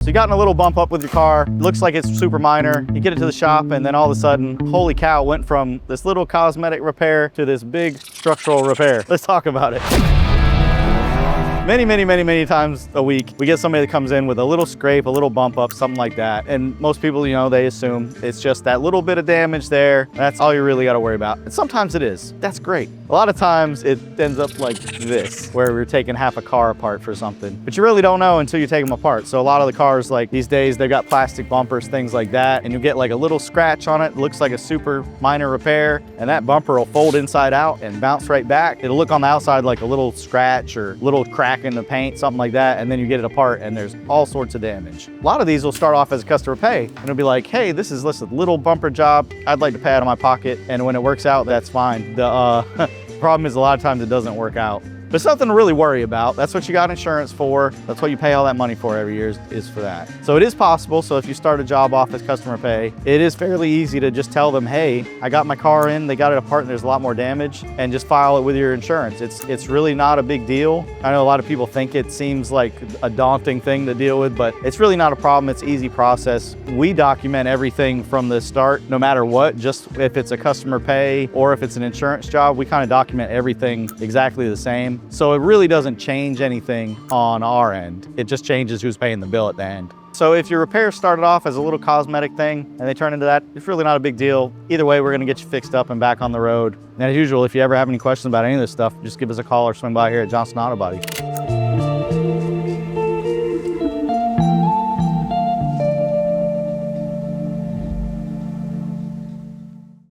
So you got in a little bump up with your car, looks like it's super minor, you get it to the shop and then all of a sudden, holy cow, went from this little cosmetic repair to this big structural repair. Let's talk about it. Many times a week, we get somebody that comes in with a little scrape, a little bump up, something like that. And most people, you know, they assume it's just that little bit of damage there. That's all you really got to worry about. And sometimes it is. That's great. A lot of times it ends up like this, where we're taking half a car apart for something. But you really don't know until you take them apart. So a lot of the cars, like these days, they've got plastic bumpers, things like that. And you get like a little scratch on it. It looks like a super minor repair. And that bumper will fold inside out and bounce right back. It'll look on the outside like a little scratch or little crack in the paint, something like that, and then you get it apart and there's all sorts of damage. A lot of these will start off as a customer pay and it'll be like, hey, this is just a little bumper job. I'd like to pay out of my pocket, and when it works out, that's fine. The problem is a lot of times it doesn't work out. But something to really worry about. That's what you got insurance for. That's what you pay all that money for every year is for that. So it is possible. So if you start a job off as customer pay, it is fairly easy to just tell them, hey, I got my car in, they got it apart and there's a lot more damage, and just file it with your insurance. It's really not a big deal. I know a lot of people think it seems like a daunting thing to deal with, but it's really not a problem. It's an easy process. We document everything from the start, no matter what, just if it's a customer pay or if it's an insurance job, we kind of document everything exactly the same. So it really doesn't change anything on our end. It just changes who's paying the bill at the end. So if your repair started off as a little cosmetic thing and they turn into that, it's really not a big deal. Either way, we're gonna get you fixed up and back on the road. And as usual, if you ever have any questions about any of this stuff, just give us a call or swing by here at Johnson Auto Body.